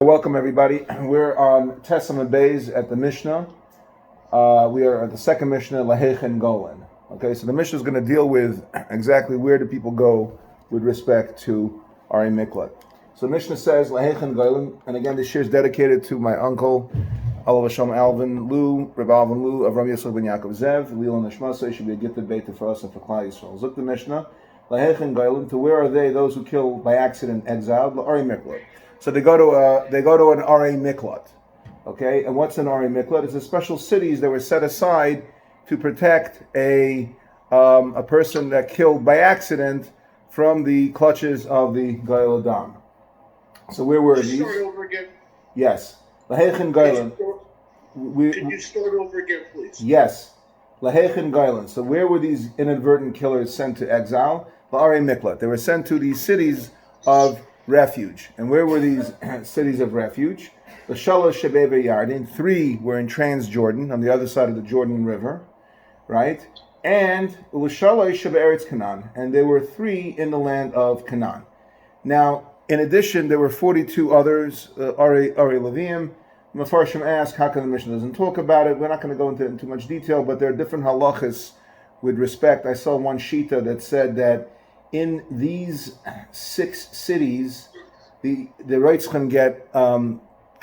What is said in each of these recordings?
Welcome everybody. We're on Testament Bays at the Mishnah. We are at the second Mishnah, Lahech and Golan. Okay, so the Mishnah is going to deal with exactly where do people go with respect to Ari Miklat. So the Mishnah says Lahech and Golan, and again this year is dedicated to my uncle, Alav Hashem Alvin Lu, Reb Alvin Lu of Ram Yisrael ben Yaakov Zev, Lil Nishmasa. It should be a gifted beta for us and for Klal Yisrael. Look the Mishnah, Lahech and Golan. To where are they? Those who kill by accident, exiled, Ari Miklat. So they go to an Arei Miklat, okay? And what's an Arei Miklat? It's a special cities that were set aside to protect a person that killed by accident from the clutches of the Goyal Adam. So where were these? Start over again. Yes, Lahechin Goylan. Can you start over again, please? Yes, Lahechin Goylan. So where were these inadvertent killers sent to exile? Arei Miklat. They were sent to these cities of refuge. And where were these cities of refuge? The Shalosh Shebeve Yarden. 3 were in Transjordan, on the other side of the Jordan River, right? And L'Shalosh Shebe'eretz Canaan. And there were 3 in the land of Canaan. Now, in addition, there were 42 others, Ari Leviim. Mefarshim ask, how come the Mishnah doesn't talk about it? We're not going to go into it in too much detail, but there are different halachas with respect. I saw one shita that said that in these 6 cities, the Reitzchen get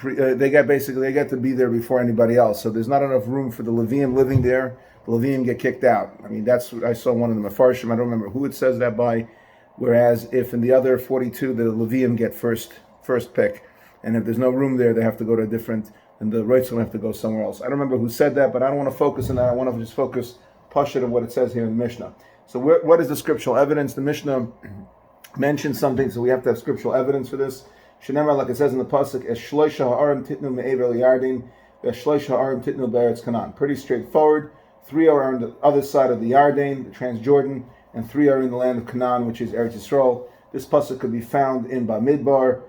they get to be there before anybody else. So there's not enough room for the Levium living there. The Levium get kicked out. I mean, that's what I saw one of the Mefarshim. I don't remember who it says that by. Whereas if in the other 42, the Levium get first pick, and if there's no room there, they have to go to a different, and the Reitzchen have to go somewhere else. I don't remember who said that, but I don't want to focus on that. I want to just focus pashut of what it says here in the Mishnah. So what is the scriptural evidence? The Mishnah mentions something, so we have to have scriptural evidence for this. Shenemar, like it says in the pasuk, es shloisha ha'arim titnu me'ever yardin, es shloisha ha'arim titnu be'eretz Canaan. Pretty straightforward. 3 are on the other side of the Yarden, the Transjordan, and 3 are in the land of Canaan, which is Eretz Yisrael. This pasuk could be found in Bamidbar,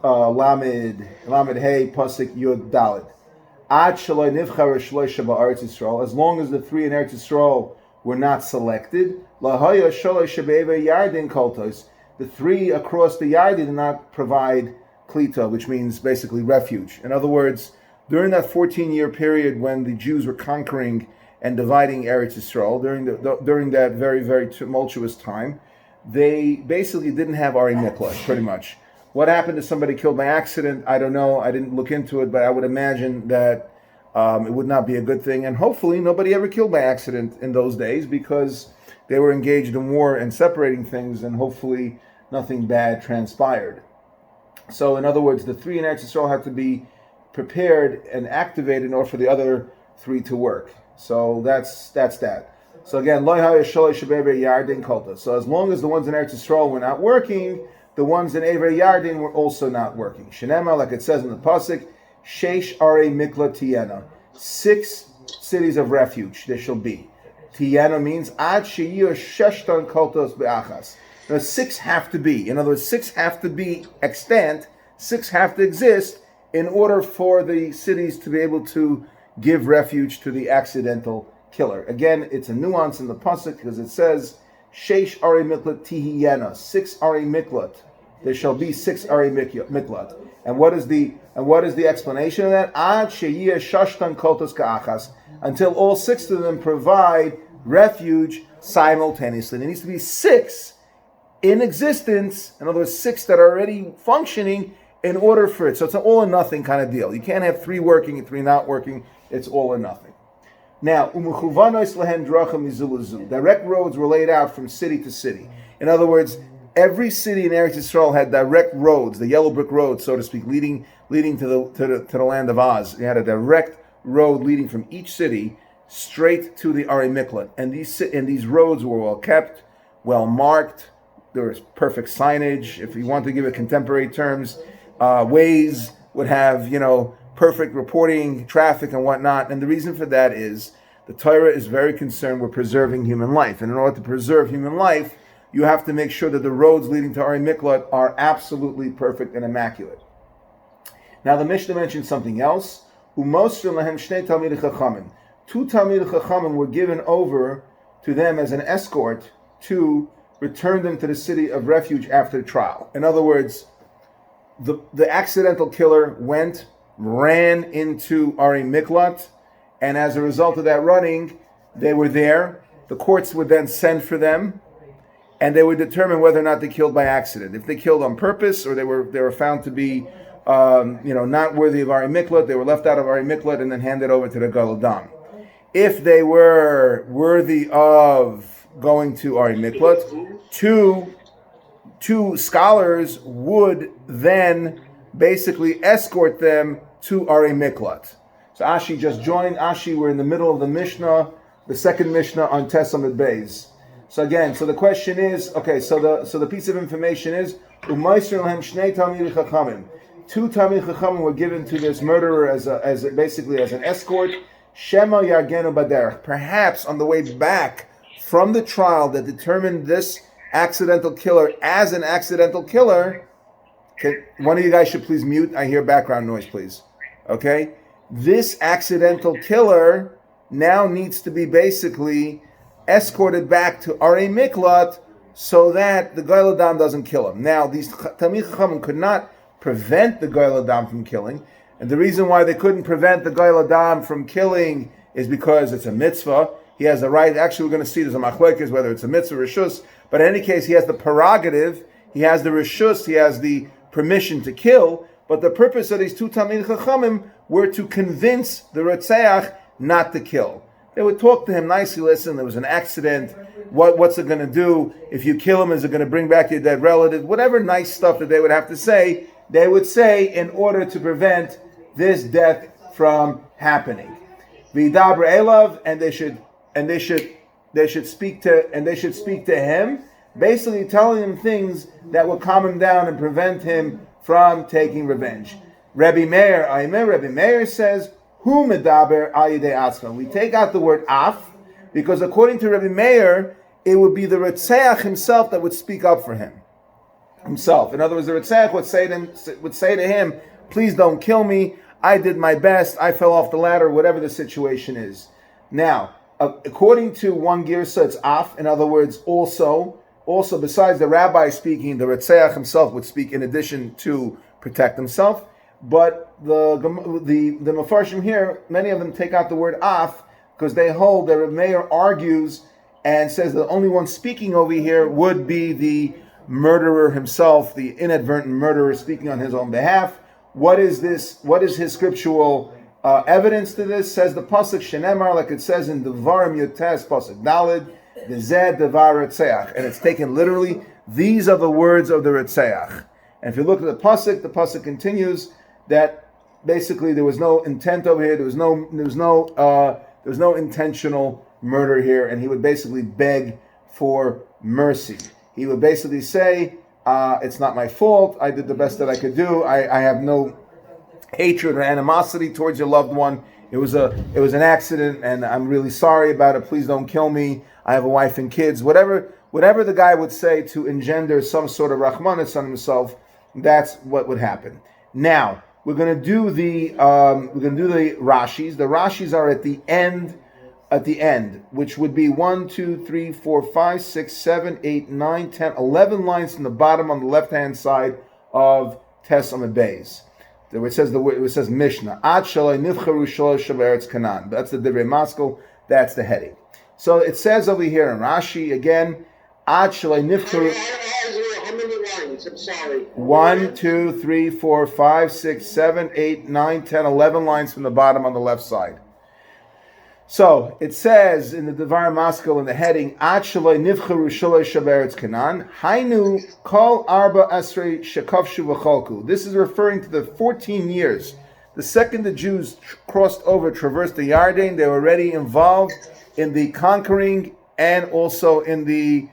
Lamed Hey, pasuk Yud Daled. Ad shaloi nivchar shloisha ba'aretz Yisrael. As long as the 3 in Eretz Yisrael were not selected, lahaya shalosh shebeve yardin koltos. The 3 across the Yarden did not provide klita, which means basically refuge. In other words, during that 14-year period when the Jews were conquering and dividing Eretz Yisrael, during that very, very tumultuous time, they basically didn't have Ari Miklat, pretty much. What happened to somebody killed by accident? I don't know. I didn't look into it, but I would imagine that it would not be a good thing, and hopefully nobody ever killed by accident in those days because they were engaged in war and separating things, and hopefully nothing bad transpired. So in other words, the 3 in Eretz Yisrael had to be prepared and activated in order for the other 3 to work. So that's that. So again, so as long as the ones in Eretz Yisrael were not working, the ones in Ever Yardin were also not working. Shenema, like it says in the pasuk, Sheish Are Mikla Tiena. 6 cities of refuge there shall be. Tiena means Ad Sheyir Sheshtan Koltos Be'achas. Now 6 have to be. In other words, 6 have to be extant. 6 have to exist in order for the cities to be able to give refuge to the accidental killer. Again, it's a nuance in the pasuk because it says Sheish Are Miklat Tihiyena. 6 Are Miklat. There shall be 6 Ari Miklat. And what is the explanation of that? Ad sheyeh shashtan koltos ka'achas. Until all 6 of them provide refuge simultaneously. There needs to be 6 in existence. In other words, 6 that are already functioning in order for it. So it's an all or nothing kind of deal. You can't have 3 working and 3 not working. It's all or nothing. Now, direct roads were laid out from city to city. In other words, every city in Eretz Yisrael had direct roads, the yellow brick road, so to speak, leading to the land of Oz. You had a direct road leading from each city straight to the Ari Miklat, and these roads were well kept, well marked. There was perfect signage. If you want to give it contemporary terms, Waze would have perfect reporting, traffic and whatnot. And the reason for that is the Torah is very concerned with preserving human life, and in order to preserve human life, you have to make sure that the roads leading to Ari Miklat are absolutely perfect and immaculate. Now the Mishnah mentioned something else. 2 Talmidei Chachamim were given over to them as an escort to return them to the city of refuge after the trial. In other words, the accidental killer ran into Ari Miklat, and as a result of that running, they were there. The courts would then send for them, and they would determine whether or not they killed by accident. If they killed on purpose, or they were found to be not worthy of Ari Miklat, they were left out of Ari Miklat and then handed over to the Galadam. If they were worthy of going to Ari Miklat, two scholars would then basically escort them to Ari Miklat. So Ashi just joined. Ashi, we're in the middle of the Mishnah, the second Mishnah on Tesamid Beis. So again, so the question is, okay, so the piece of information is, Umayser lahem shnei Talmidei Chachamim. Two Talmidei Chachamim were given to this murderer as basically as an escort. Shema yargenu baderech. Perhaps on the way back from the trial that determined this accidental killer as an accidental killer. One of you guys should please mute. I hear background noise, please. Okay? This accidental killer now needs to be basically escorted back to Ari Miklat so that the Goy Ladam doesn't kill him. Now, these Talmidei Chachamim could not prevent the Goy Ladam from killing, and the reason why they couldn't prevent the Goy Ladam from killing is because it's a mitzvah. He has the right. Actually, we're going to see there's a machlekes whether it's a mitzvah or rishus, but in any case, he has the prerogative, he has the rishus, he has the permission to kill. But the purpose of these two Talmidei Chachamim were to convince the Rotzeach not to kill. They would talk to him nicely. Listen, there was an accident. What's it going to do? If you kill him, is it going to bring back your dead relative? Whatever nice stuff that they would have to say, they would say in order to prevent this death from happening. V'daber elav, and they should speak to him, basically telling him things that will calm him down and prevent him from taking revenge. Rabbi Meir says, Hu medaber al yidei atzma. We take out the word af, because according to Rabbi Meir, it would be the Rotzeach himself that would speak up for him. Himself. In other words, the Rotzeach would say to him, please don't kill me. I did my best. I fell off the ladder, whatever the situation is. Now, according to one girsa, it's af. In other words, also besides the rabbi speaking, the Rotzeach himself would speak in addition to protect himself. But the Mefarshim here, many of them take out the word af because they hold that Reb Meir argues and says the only one speaking over here would be the murderer himself, the inadvertent murderer speaking on his own behalf. What is this? What is his scriptural evidence to this? Says the pasuk shenemar, like it says in Devarim Yotes pasuk Daled, V'zeh devar Rotzeach, and it's taken literally. These are the words of the Rotzeach. And if you look at the pasuk continues that basically there was no intent over here. There was no intentional murder here, and he would basically beg for mercy. He would basically say, "It's not my fault. I did the best that I could do. I have no hatred or animosity towards your loved one. It was an accident, and I'm really sorry about it. Please don't kill me. I have a wife and kids." Whatever the guy would say to engender some sort of rachmanis on himself, that's what would happen. Now we're going to do the rashis. The rashis are at the end, which would be 1, 2, 3, 4, 5, 6, 7, 8, 9, 10, 11 lines from the bottom on the left-hand side of Tes Amud Beis. It says Mishnah. Ad shalai nivcharu shalosh eretz Canaan. That's the Divrei Maskil. That's the heading. So it says over here in Rashi again. Ad shalai nivcharu. How many lines? I'm sorry. 1, 2, 3, 4, 5, 6, 7, 8, 9, 10, 11 lines from the bottom on the left side. So it says in the Devar Maskil in the heading, Ad shaloi nivcharu shalosh eretz Canaan, Hainu kol arba asrei shekavshu v'cholku. This is referring to the 14 years. The second the Jews traversed the Yarden, they were already involved in the conquering and also in the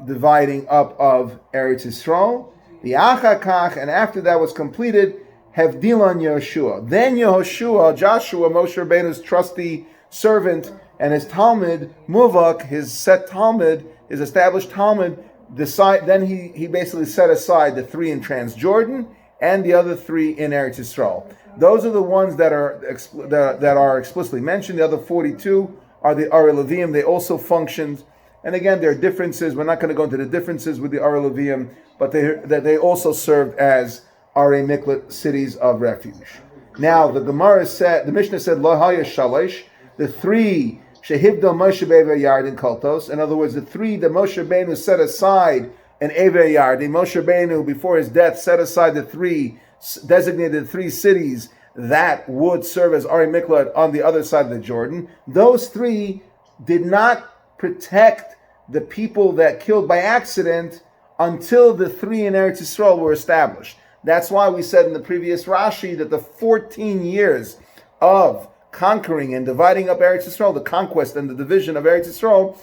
dividing up of Eretz Yisrael. The Achakach, and after that was completed, Hevdilan Yehoshua. Then Yehoshua, Joshua, Moshe Rabbeinu's trusty servant, and his Talmud, Muvak, his set Talmud, his established Talmud, then he basically set aside the 3 in Transjordan and the other 3 in Eretz Yisrael. Those are the ones that are explicitly mentioned. The other 42 are the Ari Leviim. They also functioned. And again, there are differences. We're not going to go into the differences with the Ari Leviim, but they also served as Arei Miklat, cities of refuge. Now the Gemara said, the Mishnah said, Lo Haya Shalish, the three Shehivdal Moshe Be'ever Yardin Koltos. In other words, the three that Moshe Rabbeinu set aside in Ever Yardin. Moshe Rabbeinu, before his death, set aside the three, designated the three cities that would serve as Arei Miklat on the other side of the Jordan. Those three did not protect the people that killed by accident until the three in Eretz Yisrael were established. That's why we said in the previous Rashi that the 14 years of conquering and dividing up Eretz Yisrael, the conquest and the division of Eretz Yisrael,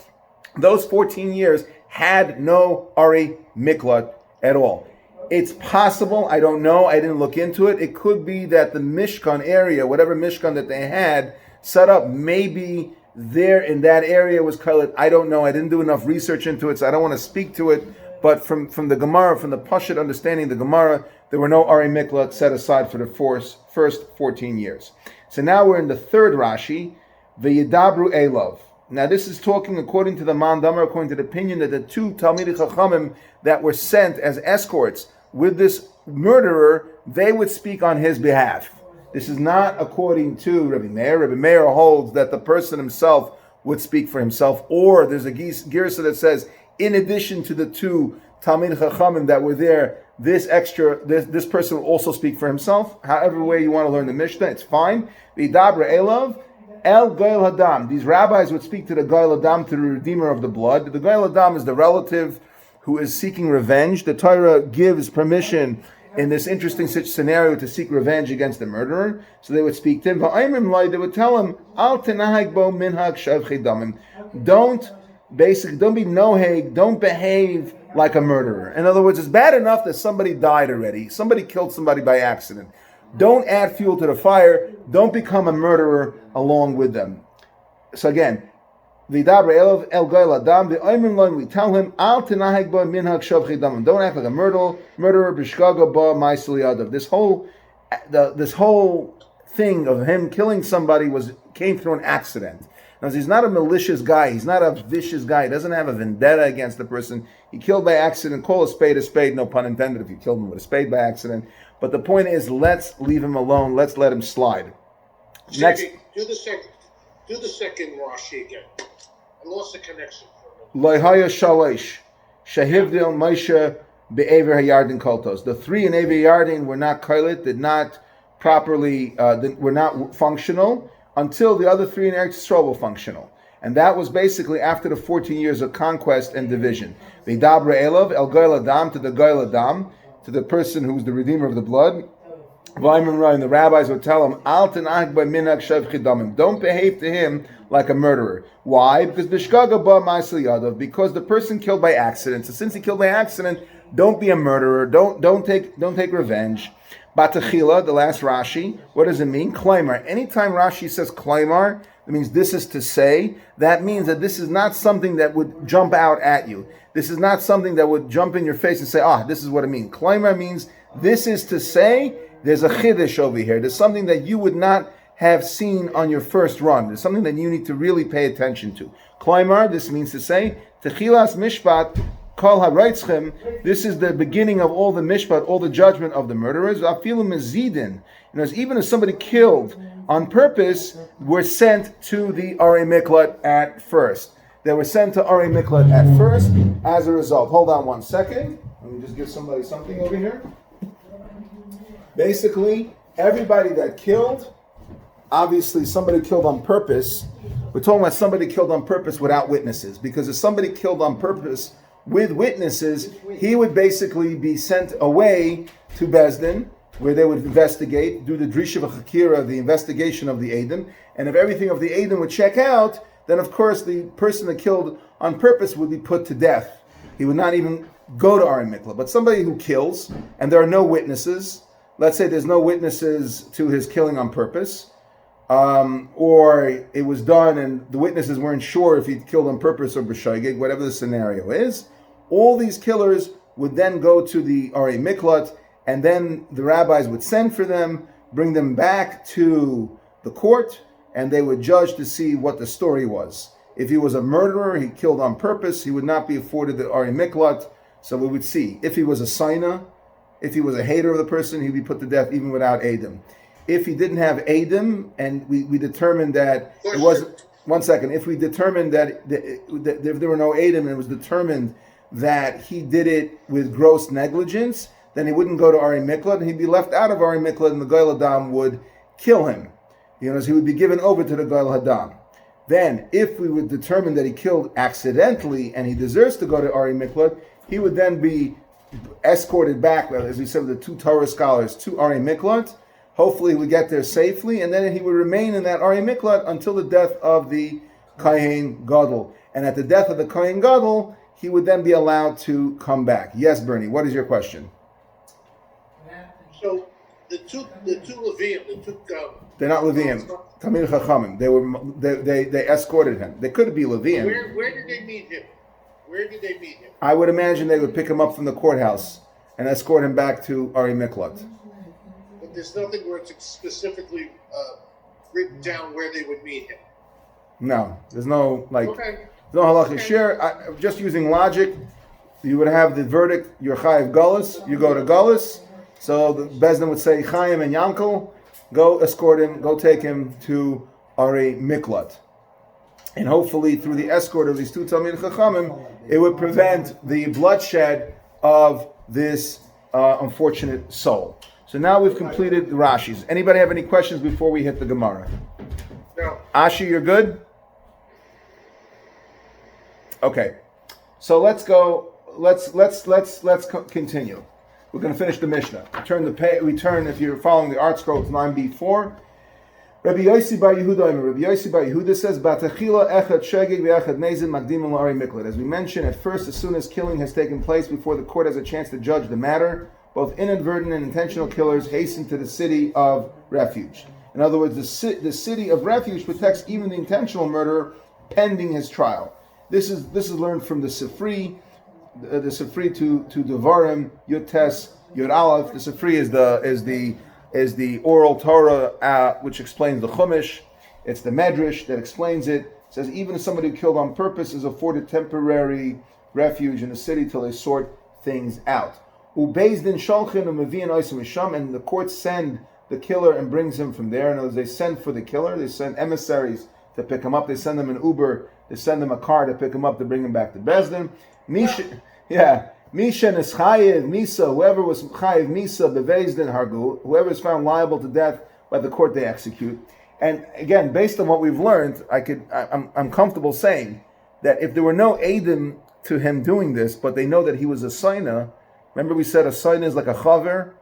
those 14 years had no Arei Miklat at all. It's possible, I don't know, I didn't look into it. It could be that the Mishkan area, whatever Mishkan that they had set up, maybe there in that area was Kailat. I don't know, I didn't do enough research into it, so I don't want to speak to it. But from the Gemara, from the Pashut understanding the Gemara, there were no Arei Miklat set aside for the first 14 years. So now we're in the third Rashi, V'yidabru Elov. Now this is talking according to the Mandamar, according to the opinion that the two Talmidei Chachamim that were sent as escorts with this murderer, they would speak on his behalf. This is not according to Rabbi Meir. Rabbi Meir holds that the person himself would speak for himself, or there's a girsa that says, in addition to the two Talmidei Chachamim that were there, this person will also speak for himself. However way you want to learn the Mishnah, it's fine. V'yidabru Elov El Goyel Hadam. These rabbis would speak to the Goyel Hadam, to the Redeemer of the blood. The Goyel Hadam is the relative who is seeking revenge. The Torah gives permission in this interesting scenario to seek revenge against the murderer. So they would speak to him. They would tell him, Al tenahag bo minhag shavchei damim. Don't be noheg, don't behave like a murderer. In other words, it's bad enough that somebody died already. Somebody killed somebody by accident. Don't add fuel to the fire. Don't become a murderer along with them. So again, V'yidabru Elov El Goyel Adam, v'oimrim lo, we tell him, Al tenaheg bo minhag shavchei damim. Don't act like a murderer, b'shgaga bo ma'aseh yadav. This whole thing of him killing somebody came through an accident. Now, he's not a malicious guy. He's not a vicious guy. He doesn't have a vendetta against the person. He killed by accident. Call a spade, no pun intended, if you killed him with a spade by accident. But the point is, let's leave him alone. Let's let him slide. Next, do the second Rashi again. I lost the connection. Loihaya Shalish, Shahivdil Moshe Be'ever Hayardin Koltos. The three in Ever Yardin were not kailit, did not properly, were not functional, until the other three in Eretz Yisrael were functional. And that was basically after the 14 years of conquest and division. V'yidabru Elov El Goyel Adam, to the Goyel Adam, to the person who's the Redeemer of the blood. And the rabbis would tell him, Al tenahag bo minhag shavchei damim. Don't behave to him like a murderer. Why? Because b'shgaga bo ma'aseh yadav. Because the person killed by accident. So since he killed by accident, don't be a murderer. Don't take revenge. Batachila, the last Rashi, what does it mean? Klaimar. Anytime Rashi says klaimar, it means this is to say. That means that this is not something that would jump out at you. This is not something that would jump in your face and say, this is what it means. Klaimar means this is to say. There's a chiddush over here. There's something that you would not have seen on your first run. There's something that you need to really pay attention to. Klaimar, this means to say, Techilas mishpat kol ha'reitzchem. This is the beginning of all the mishpat, all the judgment of the murderers. Afilu mezidin. Even if somebody killed on purpose, were sent to the Arei Miklat at first. They were sent to Arei Miklat at first as a result. Hold on one second. Let me just give somebody something over here. Basically, everybody that killed, obviously somebody killed on purpose. We're talking about somebody killed on purpose without witnesses. Because if somebody killed on purpose with witnesses, he would basically be sent away to Bezdin, where they would investigate, do the Drisha v'Chakira, the investigation of the Eidim. And if everything of the Eidim would check out, then of course the person that killed on purpose would be put to death. He would not even go to Arei Miklat. But somebody who kills, and there are no witnesses, let's say there's no witnesses to his killing on purpose, or it was done and the witnesses weren't sure if he killed on purpose or b'shaygig, whatever the scenario is, all these killers would then go to the Arei Miklat, and then the rabbis would send for them, bring them back to the court, and they would judge to see what the story was. If he was a murderer, he killed on purpose, he would not be afforded the Arei Miklat, so we would see. If he was a Saina, If he was a hater of the person, he'd be put to death even without Adam. If he didn't have Adam, and we determined that it wasn't, one second, if we determined that if there were no Adam, and it was determined that he did it with gross negligence, then he wouldn't go to Ari Miklat, and he'd be left out of Ari Miklat, and the Goyal Hadam would kill him. So he would be given over to the Goyal Hadam. Then, if we would determine that he killed accidentally, and he deserves to go to Ari Miklat, he would then be escorted back, as we said with the two Torah scholars, to Ari Miklat. Hopefully he would get there safely, and then he would remain in that Ari Miklat until the death of the Kohen Gadol. And at the death of the Kohen Gadol, he would then be allowed to come back. Yes, Bernie, what is your question? So the two Levium, they're not Levium. Tamil Chachamim. They escorted him. They could be Levium. Where did they meet him? I would imagine they would pick him up from the courthouse and escort him back to Ari Miklat. But there's nothing where it's specifically written down where they would meet him. No, there's no Okay. no halacha. Share. Just using logic, you would have the verdict. You're chayiv galus. You go to galus. So the Bezdin would say Chaim and Yankel, go escort him. Go take him to Ari Miklat. And hopefully, through the escort of these two Talmid Chachamim, it would prevent the bloodshed of this unfortunate soul. So now we've completed the Rashis. Anybody have any questions before we hit the Gemara? No. Ashi, you're good? Okay. So let's go. Let's continue. We're going to finish the Mishnah. We turn. If you're following the art scroll, to 9b4. Rabbi Yossi bar Yehuda says, "Batachila echad shegeg ve'echad nezin magdim l'ari miklat." As we mentioned, at first, as soon as killing has taken place, before the court has a chance to judge the matter, both inadvertent and intentional killers hasten to the city of refuge. In other words, the city of refuge protects even the intentional murderer pending his trial. This is learned from the Sifri, to Devarim Yotes Yod Aleph. The Sifri is the oral Torah which explains the Chumash. It's the Medrash that explains it. It says even if somebody killed on purpose is afforded temporary refuge in the city till they sort things out. Ubeizdin sholchin u'mevi'in oisim misham, and the courts send the killer and brings him from there. In other words, they send for the killer. They send emissaries to pick him up. They send them an Uber. They send them a car to pick him up to bring him back to Bezdin. Misha is chayiv misa. Whoever was chayiv misa bevezdin hargu. Whoever is found liable to death by the court, they execute. And again, based on what we've learned, I'm comfortable saying that if there were no edim to him doing this, but they know that he was a saina. Remember, we said a saina is like a chaver.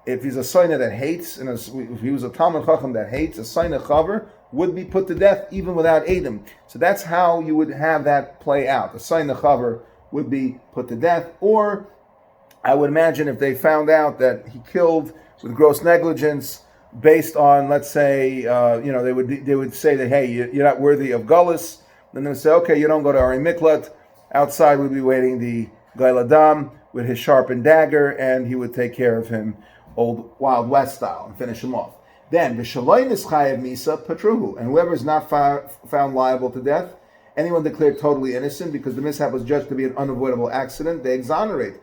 If he's a saina that hates, and if he was a Talmud Chacham that hates, a saina chaver would be put to death even without edim. So that's how you would have that play out. A saina chaver would be put to death. Or I would imagine if they found out that he killed with gross negligence, based on, let's say, they would say that, hey, you're not worthy of gullus. Then they would say, okay, you don't go to Ari Miklat. Outside would be waiting the Goyal Hadam with his sharpened dagger, and he would take care of him, old Wild West style, and finish him off. Then, v'shaloin is chayev misa patruhu, and whoever is not found liable to death, anyone declared totally innocent because the mishap was judged to be an unavoidable accident, they exonerate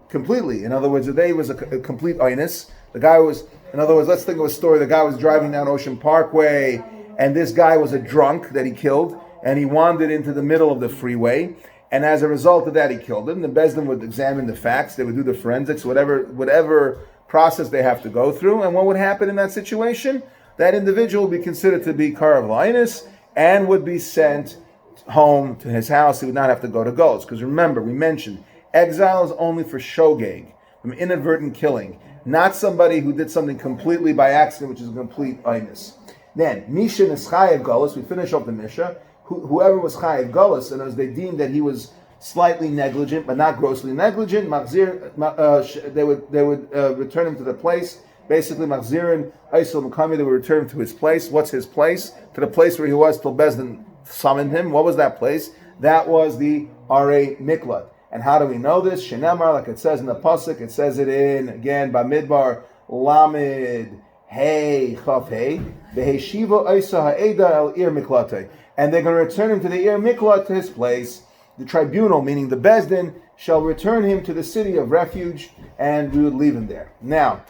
completely. In other words, the day was a complete oinus. The guy was, in other words, let's think of a story. The guy was driving down Ocean Parkway, and this guy was a drunk that he killed, and he wandered into the middle of the freeway, and as a result of that, he killed him. The Bezdin would examine the facts, they would do the forensics, whatever process they have to go through, and what would happen in that situation? That individual would be considered to be Karav Linus and would be sent home to his house. He would not have to go to Golos. Because remember, we mentioned, exile is only for shogeg, from inadvertent killing, not somebody who did something completely by accident, which is a complete aynus. Then, Misha is chayev Golos, we finish off the Misha, whoever was chayev Golos, and as they deemed that he was slightly negligent, but not grossly negligent, they would return him to the place. Basically, Machzirin, Aisel Makami, they would return him to his place. What's his place? To the place where he was till Bezdin summoned him. What was that place? That was the Arei Miklat. And how do we know this? Shenemar, like it says in the Pasuk, it says it in, again, Bamidbar, Lamed, Hey, Chaf Hey, Beheshiva Aisa Ha'eda El Ir Miklate. And they're going to return him to the Ir Miklat, to his place. The tribunal, meaning the Bezdin, shall return him to the city of refuge, and we would leave him there. Now,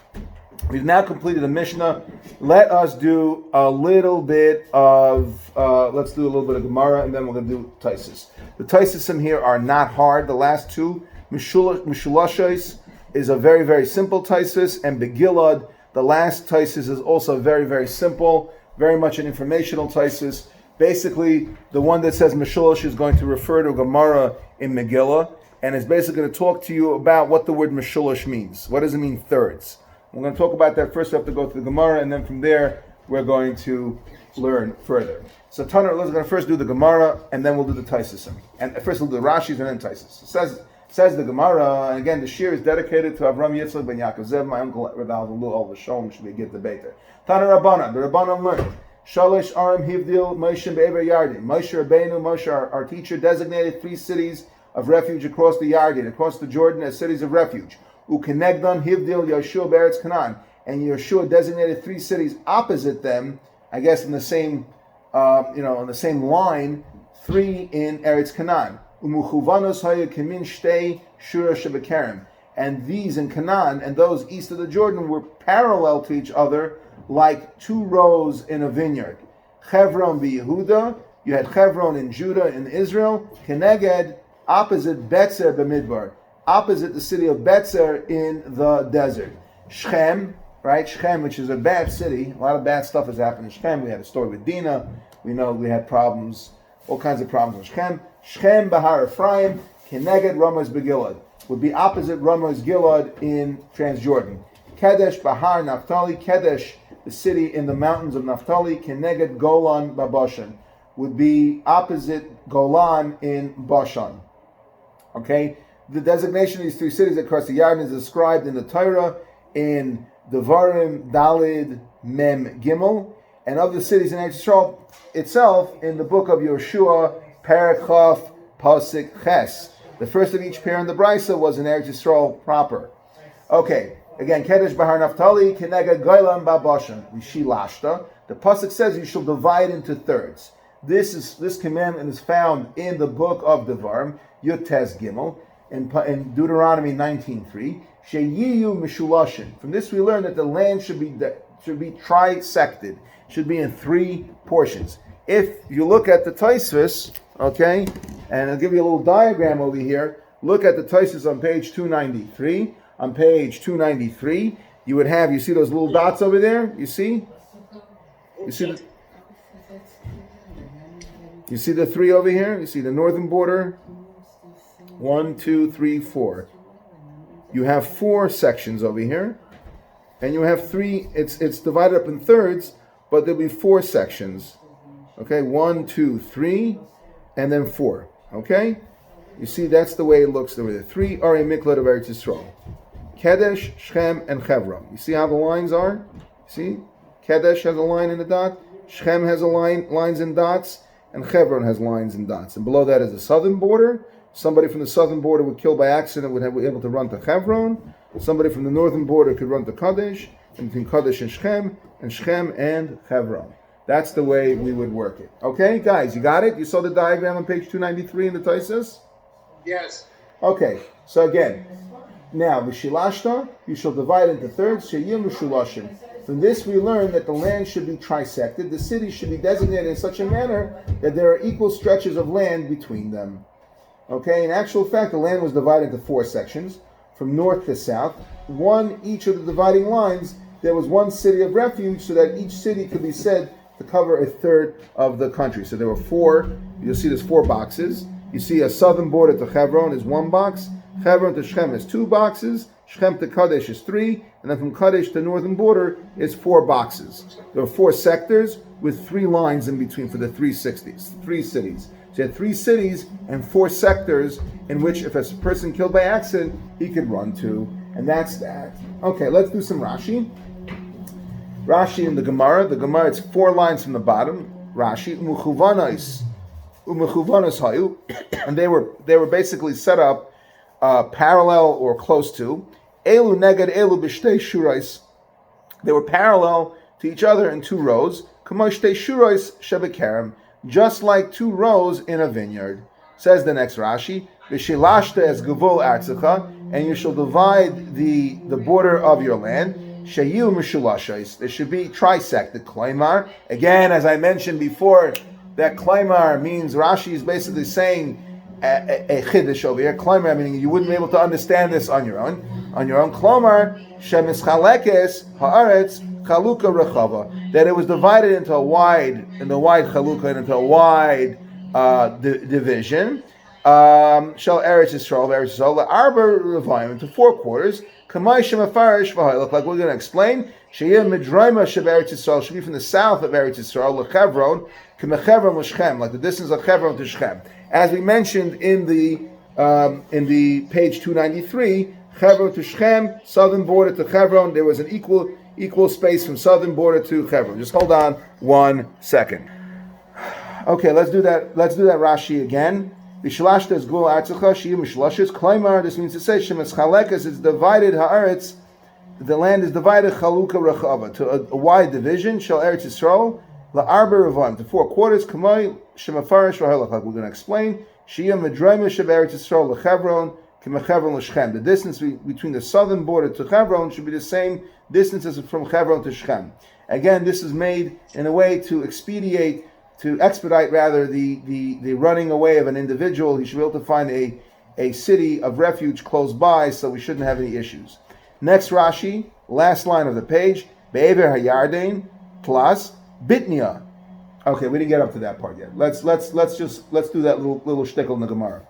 we've now completed the Mishnah. Let us do a little bit of, let's do a little bit of Gemara, and then we're going to do Taisus. The Taisusim here are not hard. The last two, Mishulashos, is a very, very simple Taisus, and Begilad, the last Taisus, is also very, very simple, very much an informational Taisus. Basically, the one that says Mishulash is going to refer to Gemara in Megillah, and is basically going to talk to you about what the word Mishulash means. What does it mean, thirds? We're going to talk about that first. We have to go through the Gemara, and then from there, we're going to learn further. So, Tanner, let's going to first do the Gemara, and then we'll do the Taisusim. And first we'll do the Rashis, and then Taisus. It says the Gemara, and again, the shir is dedicated to Avram Yitzchak ben Yaakov Zev, my uncle Rav Alvalu al Vashom, should be a gift debater. Tanner Rabbanan, the Rabbanan learned. Shalish Aram Hivdil Moshe Be'ever Yarden. Moshe Rabbeinu, Moshe, our teacher, designated 3 cities of refuge across the Yarden, across the Jordan, as cities of refuge. Ukenegdan Hivdil Yeshua Be'eretz Canaan. And Yeshua designated 3 cities opposite them, I guess in the same, on the same line, 3 in Eretz Canaan. Umuchuvanos Haya Kemin Shtei Shura Shebekerem. And these in Canaan and those east of the Jordan were parallel to each other, like 2 rows in a vineyard. Chevron v'Yehuda, you had Chevron in Judah in Israel. Keneged, opposite Betzer b'Midbar, opposite the city of Betzer in the desert. Shechem, right? Shechem, which is a bad city. A lot of bad stuff has happened in Shechem. We had a story with Dinah. We know we had problems, all kinds of problems in Shechem. Shechem Bahar Ephraim, Keneged Ramaz Begilad, would be opposite Ramaz Gilad in Transjordan. Kedesh Bahar Naphtali, Kedesh, the city in the mountains of Naphtali, Keneged Golan Babashan, would be opposite Golan in Bashan. Okay, the designation of these 3 cities across the Yarden is described in the Torah in Devarim Dalid Mem Gimel, and of the cities in Eretz Yisrael itself in the book of Yoshua Perek Chaf Pasik Ches. The first of each pair in the Brisa was in Eretz Yisrael proper. Okay. Again, Kedesh Bahar Naphtali, Keneged Golan Babashan, Shilashta. The pasuk says you shall divide into thirds. This commandment is found in the book of Devarim, Yutes Gimel, in Deuteronomy 19:3. Sheyiyu Mishulashin. From this we learn that the land should be trisected, should be in 3 portions. If you look at the Taisvis, okay, and I'll give you a little diagram over here. Look at the Taisvis on page 293. On page 293, you see those little dots over there? You see the 3 over here? You see the northern border? 1, 2, 3, 4. You have 4 sections over here, and you have 3. It's divided up in thirds, but there'll be 4 sections. Okay, 1, 2, 3, and then 4. Okay, you see that's the way it looks over there. 3 are a miklat of Eretz Yisrael. Kedesh, Shechem, and Chevron. You see how the lines are? See? Kedesh has a line and a dot. Shechem has lines and dots. And Chevron has lines and dots. And below that is the southern border. Somebody from the southern border would kill by accident, would be able to run to Chevron. Somebody from the northern border could run to Kadesh. And between Kadesh and Shechem and Chevron. That's the way we would work it. Okay, guys, you got it? You saw the diagram on page 293 in the Taisus? Yes. Okay, so again, now, V'shilashta, you shall divide into thirds, Sheyim V'shulashim. From this we learn that the land should be trisected. The cities should be designated in such a manner that there are equal stretches of land between them. Okay, in actual fact, the land was divided into 4 sections, from north to south. Each of the dividing lines, there was 1 city of refuge, so that each city could be said to cover a third of the country. So there were 4, you'll see there's 4 boxes. You see a southern border to Chevron is 1 box. Chevron to Shechem is 2 boxes. Shechem to Kadesh is 3. And then from Kadesh to northern border is 4 boxes. There are 4 sectors with 3 lines in between for the 3 cities. So you had 3 cities and 4 sectors in which if a person killed by accident, he could run to. And that's that. Okay, let's do some Rashi. Rashi in the Gemara. The Gemara, it's 4 lines from the bottom. Rashi, Umuchuvanos hayu. And they were basically set up parallel or close to. Elu neged elu b'shtei shurais. They were parallel to each other in 2 rows. K'mo shtei shurais shebekerem. Just like 2 rows in a vineyard. Says the next Rashi, V'shilashta es gavul artzecha, and you shall divide the border of your land. Shayu mishulashos. There should be trisected. Klaimar. Again, as I mentioned before, that klaimar means Rashi is basically saying a chiddush over here. Klaimar meaning you wouldn't be able to understand this on your own. Klomar shemischalekes haaretz chaluka rechava. That it was divided into a wide chaluka and into a wide division. Shall Eretz Yisrael, the Arba Revayim, into 4 quarters. Kamai Shemafarish V'Hailach, like we're going to explain. Sheyeh Midraima Shev Eretz Yisrael should be from the south of Eretz Yisrael, LeChevron, K'mechevron L'Shchem, like the distance of Chevron to Shechem. As we mentioned in the page 293, Chevron to Shechem, southern border to Chevron, there was an equal space from southern border to Chevron. Just hold on 1 second. Okay, let's do that Rashi again. This means to say Shemeschalekas is divided haaretz, the land is divided chaluka rechava to a wide division. Shall Eretz Yisrael la'arba revayim to 4 quarters. Kamay shemafarish v'halach, like we're going to explain. Shiyah medraima shev Eretz Yisrael lechevron k'mechevron l'Shechem. The distance between the southern border to Chevron should be the same distance as from Chevron to Shechem. Again, this is made in a way to expedite the running away of an individual. He should be able to find a city of refuge close by, so we shouldn't have any issues. Next Rashi, last line of the page, Be'ever Hayarden plus Bitnia. Okay, we didn't get up to that part yet. Let's do that little shtickle in the Gemara.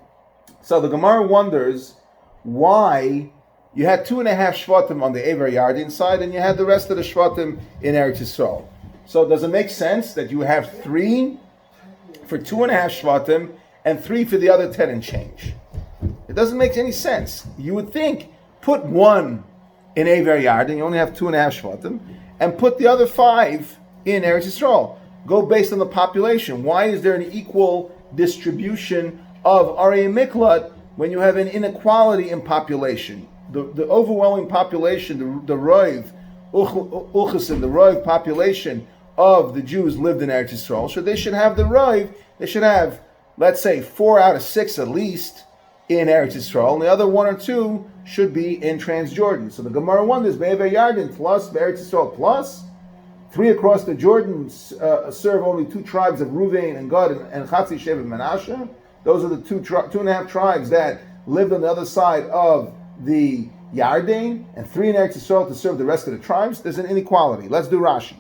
So the Gemara wonders why you had 2.5 Shvatim on the Ever Hayarden side, and you had the rest of the Shvatim in Eretz Yisrael. So does it make sense that you have 3 for 2.5 Shvatim and 3 for the other 10 and change? It doesn't make any sense. You would think, put 1 in Ever Yarden, you only have 2.5 Shvatim, and put the other 5 in Eretz Yisrael. Go based on the population. Why is there an equal distribution of Arei Miklat when you have an inequality in population? The overwhelming population, the Roiv, Uchasim, the Roiv population of the Jews lived in Eretz Yisrael, so they should have the Roiv. They should have, let's say, 4 out of 6 at least in Eretz Yisrael, and the other 1 or 2 should be in Transjordan. So the Gemara wonders, Be'ever Yarden plus Eretz Yisrael plus 3 across the Jordan serve only 2 tribes of Ruvain and Gad and Chatzi Shevet Menashe. Those are the 2.5 tribes that lived on the other side of the Yarden, and 3 in Eretz Yisrael to serve the rest of the tribes. There's an inequality. Let's do Rashi.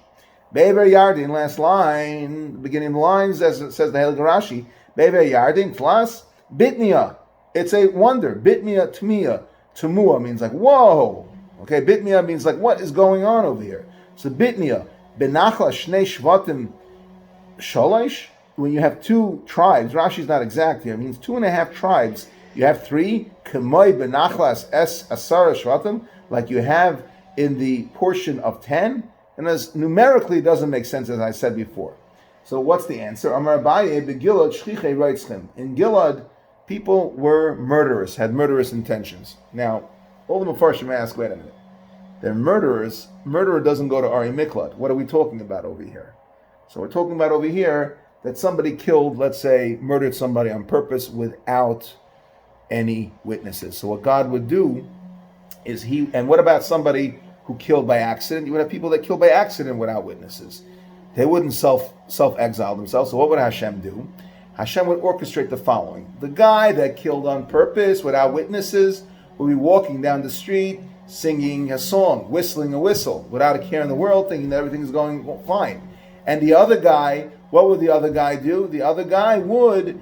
Be'ever Yarden, last line, beginning of the lines, as it says the Heilige Rashi, Be'ever Yarden plus Bitnia. It's a wonder. Bitnia Tmiya. Tumua means like, whoa. Okay, Bitnia means like, what is going on over here? So Bitnia, Benachla Shnei Shvatim Sholosh, when you have 2 tribes, Rashi's not exact here, it means 2.5 tribes. You have 3, K'moy Benachlas Es Asara Shvatim, like you have in the portion of 10, and as numerically it doesn't make sense, as I said before. So what's the answer? Amar Abaye beGilad Shchichei Reitzchem. In Gilad, people were murderous, had murderous intentions. Now, all the Mefarshim ask, wait a minute. They're murderers. Murderer doesn't go to Arei Miklat. What are we talking about over here? So we're talking about over here that somebody killed, let's say, murdered somebody on purpose without any witnesses. So what God would do is and what about somebody who killed by accident? You would have people that kill by accident without witnesses. They wouldn't self-exile themselves. So what would Hashem do? Hashem would orchestrate the following. The guy that killed on purpose without witnesses would be walking down the street, singing a song, whistling a whistle, without a care in the world, thinking that everything's going fine. And the other guy, what would the other guy do? The other guy would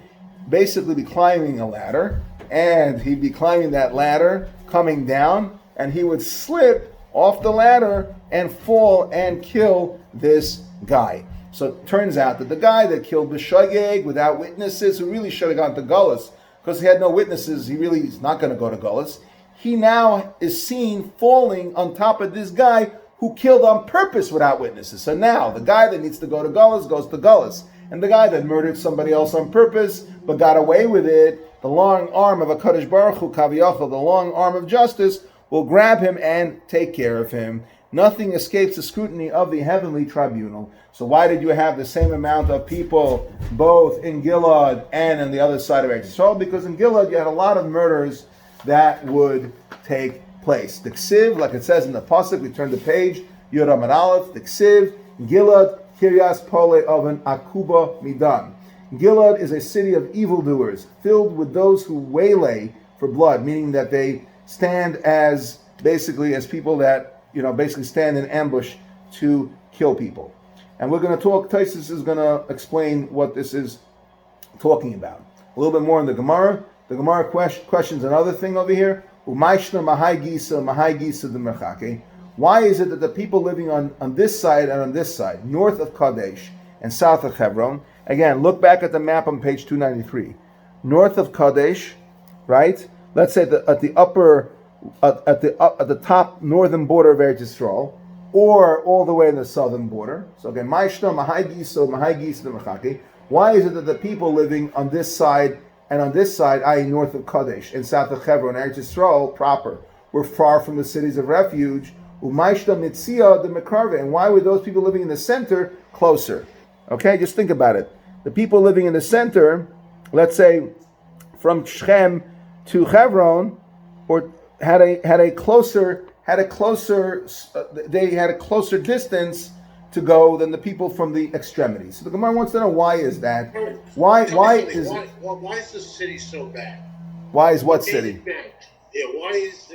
basically be climbing a ladder, and he'd be climbing that ladder, coming down, and he would slip off the ladder and fall and kill this guy. So it turns out that the guy that killed B'Shageg without witnesses, who really should have gone to Gullus, because he had no witnesses, he really is not going to go to Gullus. He now is seen falling on top of this guy who killed on purpose without witnesses. So now the guy that needs to go to Gullus goes to Gullus. And the guy that murdered somebody else on purpose but got away with it, the long arm of HaKadosh Baruch Hu, Kaviyachal, the long arm of justice, will grab him and take care of him. Nothing escapes the scrutiny of the heavenly tribunal. So why did you have the same amount of people both in Gilad and on the other side of Eretz Yisrael? Because in Gilad you had a lot of murders that would take place. The Ksiv, like it says in the Pasuk, we turn the page, Yud Amud Aleph, the Ksiv, Gilad, Kiryas Pole Oven Akuba Midan. Gilad is a city of evildoers, filled with those who waylay for blood, meaning that they stand as basically as people that basically stand in ambush to kill people. And we're going to talk. Taisus is going to explain what this is talking about. A little bit more in the Gemara. The Gemara questions another thing over here. Mishna mahai gisa de merchake. Why is it that the people living on this side and on this side, north of Kadesh and south of Hebron? Again, look back at the map on page 293. North of Kadesh, right? Let's say at the top northern border of Eretz Yisrael, or all the way in the southern border. So again, Ma'ishna, Mahai Giso, Mechaki. Why is it that the people living on this side and on this side, i.e. north of Kadesh and south of Hebron, Eretz Yisrael proper, were far from the cities of refuge? U'Ma'ishna Mitzia the Mekarve. And why were those people living in the center closer? Okay, just think about it. The people living in the center, let's say from Shechem to Hebron, or had a closer distance to go than the people from the extremities. So the Gemara wants to know, why is that? Why is the city so bad? Why is what city? Bad? Yeah, why is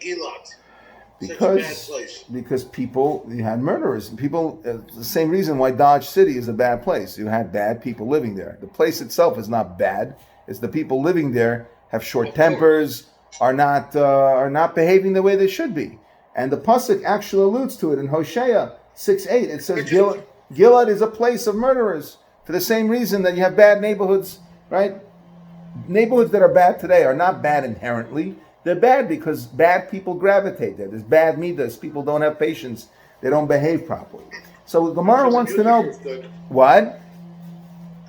Gilad such a bad place? Because you had murderers. People, the same reason why Dodge City is a bad place. You had bad people living there. The place itself is not bad. It's the people living there have short tempers, are not behaving the way they should be. And the Pasuk actually alludes to it in Hosea 6:8. It says Gilad is a place of murderers for the same reason that you have bad neighborhoods, right? Neighborhoods that are bad today are not bad inherently. They're bad because bad people gravitate there. There's bad midas. People don't have patience. They don't behave properly. So Gemara wants to know what?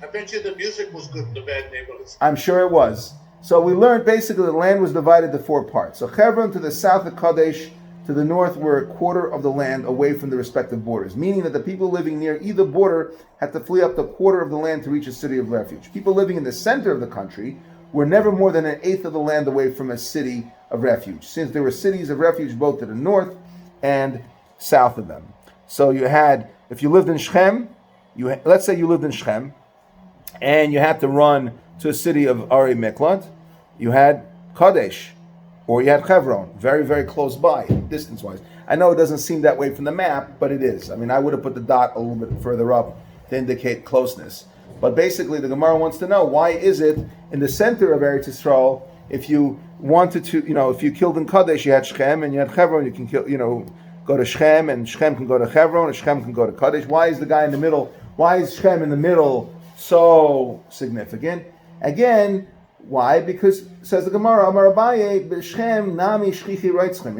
I bet you the music was good in the bad neighborhoods. I'm sure it was. So we learned basically the land was divided to 4 parts. So Hebron to the south of Kadesh, to the north were a quarter of the land away from the respective borders, meaning that the people living near either border had to flee up the quarter of the land to reach a city of refuge. People living in the center of the country were never more than 1/8 of the land away from a city of refuge, since there were cities of refuge both to the north and south of them. So you had, if you lived in Shechem, let's say you lived in Shechem, and you had to run to a city of Ari Miklat, you had Kadesh, or you had Hebron, very, very close by, distance-wise. I know it doesn't seem that way from the map, but it is. I mean, I would have put the dot a little bit further up to indicate closeness. But basically, the Gemara wants to know, why is it in the center of Eretz Yisrael, if you wanted to, if you killed in Kadesh, you had Shechem, and you had Hebron, you can kill, go to Shechem, and Shechem can go to Hebron, and Shechem can go to Kadesh. Why is the guy in the middle, why is Shechem in the middle so significant? Again, why? Because, says the Gemara, Amar Abaye, B'Shechem nami shchichi reitzchem.